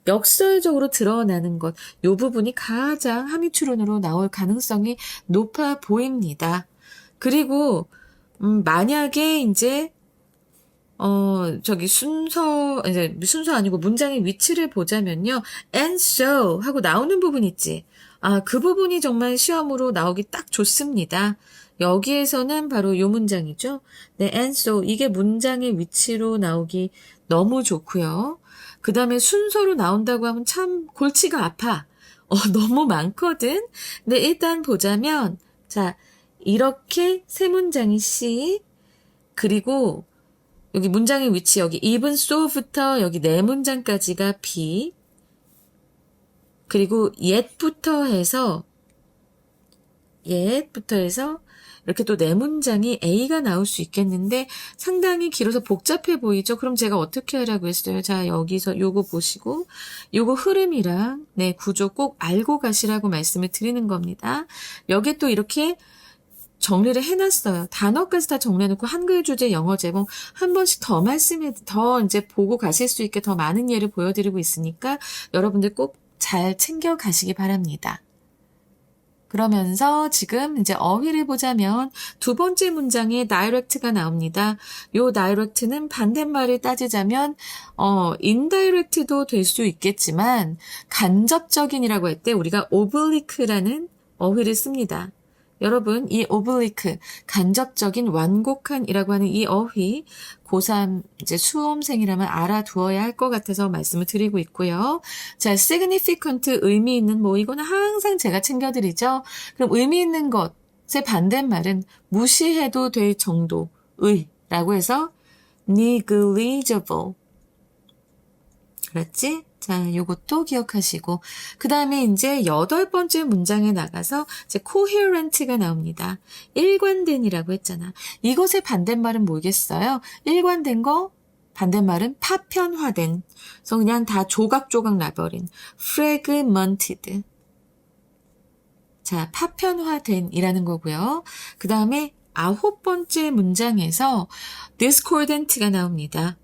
A: 역설적으로 드러나는 것, 요 부분이 가장 함의 추론으로 나올 가능성이 높아 보입니다. 그리고 만약에 이제 순서 아니고 문장의 위치를 보자면요. and so 하고 나오는 부분 있지. 그 부분이 정말 시험으로 나오기 딱 좋습니다. 여기에서는 바로 요 문장이죠. 네, and so 이게 문장의 위치로 나오기 너무 좋고요. 그 다음에 순서로 나온다고 하면 참 골치가 아파. 너무 많거든? 근데 일단 보자면, 자, 이렇게 세 문장이 C, 그리고 여기 문장의 위치, 여기 even so부터 여기 네 문장까지가 B, 그리고 yet부터 해서 이렇게 또 네 문장이 A가 나올 수 있겠는데 상당히 길어서 복잡해 보이죠? 그럼 제가 어떻게 하라고 했어요? 자, 여기서 요거 보시고 요거 흐름이랑 네, 구조 꼭 알고 가시라고 말씀을 드리는 겁니다. 여기에 또 이렇게 정리를 해놨어요. 단어까지 다 정리해놓고 한글 주제, 영어 제목 한 번씩 더 이제 보고 가실 수 있게 더 많은 예를 보여드리고 있으니까 여러분들 꼭 잘 챙겨 가시기 바랍니다. 그러면서 지금 이제 어휘를 보자면 두 번째 문장에 direct가 나옵니다. 요 direct는 반대말을 따지자면 indirect도 될 수 있겠지만 간접적인이라고 할 때 우리가 oblique라는 어휘를 씁니다. 여러분, 이 oblique, 간접적인 완곡한이라고 하는 이 어휘, 고3 이제 수험생이라면 알아두어야 할 것 같아서 말씀을 드리고 있고요. 자, significant, 의미 있는 뭐 이거는 항상 제가 챙겨드리죠. 그럼 의미 있는 것의 반대말은 무시해도 될 정도의 라고 해서 negligible. 그렇지? 자, 요것도 기억하시고. 그 다음에 이제 8번째 문장에 나가서 이제 coherent가 나옵니다. 일관된이라고 했잖아. 이것의 반대말은 뭐겠어요? 일관된 거, 반대말은 파편화된. 그래서 그냥 다 조각조각 나버린. fragmented. 자, 파편화된이라는 거고요. 그 다음에 9번째 문장에서 discordant가 나옵니다.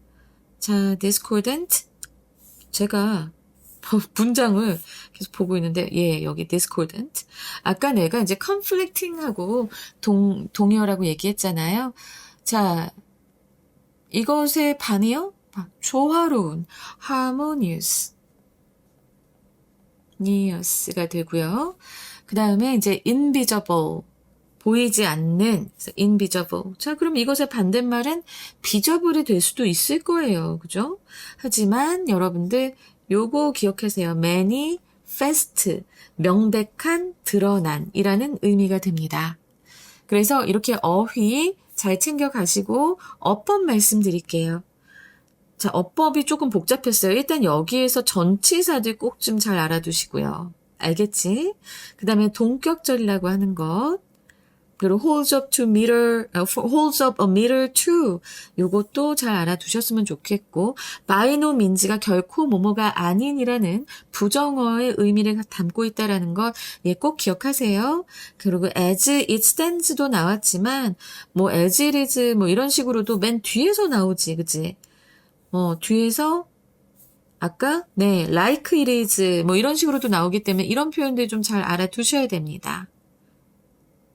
A: 자, discordant. 제가 문장을 계속 보고 있는데, 예, 여기 discordant. 아까 내가 이제 conflicting하고 동의어라고 얘기했잖아요. 자, 이것의 반이요? 조화로운, harmonious, 가 되고요. 그 다음에 이제 invisible, 보이지 않는, invisible. 자, 그럼 이것의 반대말은 visible이 될 수도 있을 거예요. 그죠? 하지만 여러분들 요거 기억하세요. manifest, 명백한, 드러난이라는 의미가 됩니다. 그래서 이렇게 어휘 잘 챙겨 가시고 어법 말씀드릴게요. 자, 어법이 조금 복잡했어요. 일단 여기에서 전치사들 꼭 좀 잘 알아두시고요. 알겠지? 그 다음에 동격절이라고 하는 것. 그리고 holds up a meter to 요것도 잘 알아두셨으면 좋겠고 by no means가 결코 뭐뭐가 아닌이라는 부정어의 의미를 담고 있다라는 것 예, 꼭 기억하세요. 그리고 as it stands도 나왔지만 뭐 as it is 뭐 이런 식으로도 맨 뒤에서 나오지, 그치? 뒤에서 아까 네 like it is 뭐 이런 식으로도 나오기 때문에 이런 표현들 좀 잘 알아두셔야 됩니다.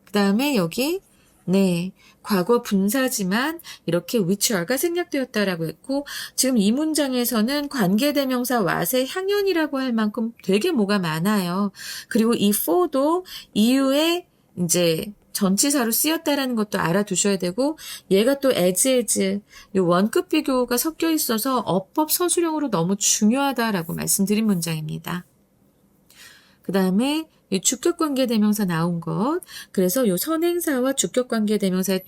A: 그 다음에 여기 네 과거 분사지만 이렇게 which are가 생략되었다라고 했고 지금 이 문장에서는 관계대명사 what의 향연이라고 할 만큼 되게 뭐가 많아요. 그리고 이 for도 이후에 이제 전치사로 쓰였다라는 것도 알아두셔야 되고 얘가 또 as 요 원급 비교가 섞여 있어서 어법 서술형으로 너무 중요하다라고 말씀드린 문장입니다. 그 다음에 이 주격관계대명사 나온 것. 그래서 요 선행사와 주격관계대명사의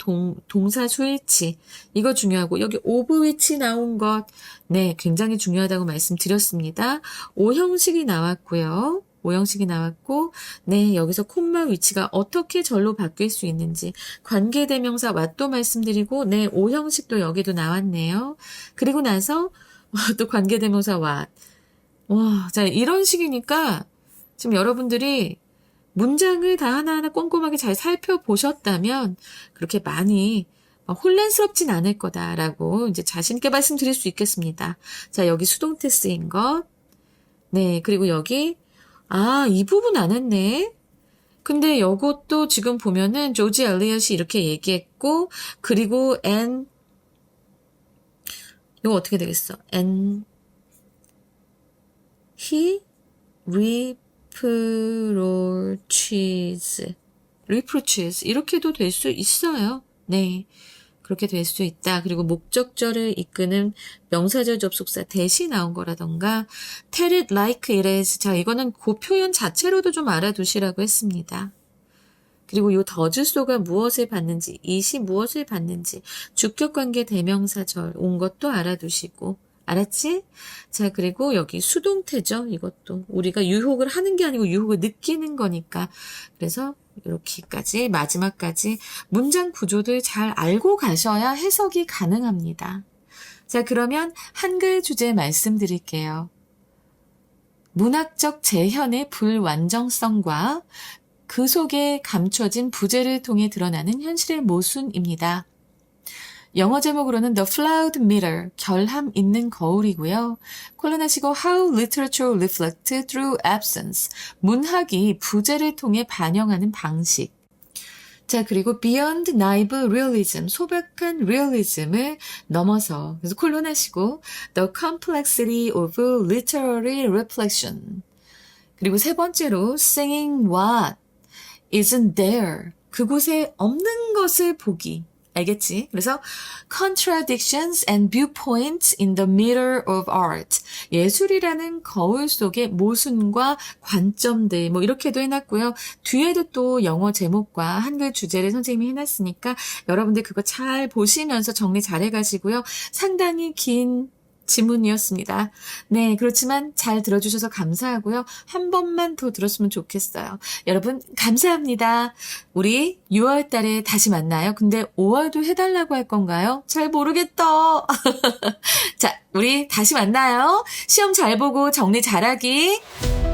A: 동사 수일치. 이거 중요하고 여기 of which 나온 것. 네, 굉장히 중요하다고 말씀드렸습니다. 오형식이 나왔고요. 오형식이 나왔고 네, 여기서 콤마 위치가 어떻게 절로 바뀔 수 있는지 관계대명사 what도 말씀드리고 네, 오형식도 여기도 나왔네요. 그리고 나서 또 관계대명사 what. 와, 자, 이런 식이니까 지금 여러분들이 문장을 다 하나하나 꼼꼼하게 잘 살펴보셨다면 그렇게 많이 혼란스럽진 않을 거다라고 이제 자신있게 말씀드릴 수 있겠습니다. 자, 여기 수동태 쓰인 것. 네, 그리고 여기 이 부분 안 했네. 근데 이것도 지금 보면은 조지 엘리엇이 이렇게 얘기했고 그리고 이거 어떻게 되겠어? he reproaches 이렇게도 될 수 있어요. 네. 그렇게 될 수 있다. 그리고 목적절을 이끄는 명사절 접속사 대시 나온 거라던가 tell it like it is. 자, 이거는 그 표현 자체로도 좀 알아두시라고 했습니다. 그리고 요 더즈소가 무엇을 받는지, it이 무엇을 받는지, 주격관계 대명사절 온 것도 알아두시고, 알았지? 자, 그리고 여기 수동태죠. 이것도 우리가 유혹을 하는 게 아니고 유혹을 느끼는 거니까. 그래서 이렇게까지 마지막까지 문장 구조들 잘 알고 가셔야 해석이 가능합니다. 자, 그러면 한글 주제 말씀드릴게요. 문학적 재현의 불완전성과 그 속에 감춰진 부재를 통해 드러나는 현실의 모순입니다. 영어 제목으로는 The Flawed Mirror, 결함 있는 거울이고요. 콜론하시고 How Literature Reflects Through Absence, 문학이 부재를 통해 반영하는 방식. 자, 그리고 Beyond Naive Realism, 소박한 리얼리즘을 넘어서, 그래서 콜론하시고 The Complexity of Literary Reflection. 그리고 세 번째로 Singing What Isn't There, 그곳에 없는 것을 보기. 알겠지? 그래서 contradictions and viewpoints in the mirror of art. 예술이라는 거울 속의 모순과 관점들 뭐 이렇게도 해놨고요. 뒤에도 또 영어 제목과 한글 주제를 선생님이 해놨으니까 여러분들 그거 잘 보시면서 정리 잘 해가시고요. 상당히 긴 지문이었습니다. 네, 그렇지만 잘 들어주셔서 감사하고요. 한 번만 더 들었으면 좋겠어요. 여러분, 감사합니다. 우리 6월 달에 다시 만나요. 근데 5월도 해달라고 할 건가요? 잘 모르겠다. 자, 우리 다시 만나요. 시험 잘 보고 정리 잘하기.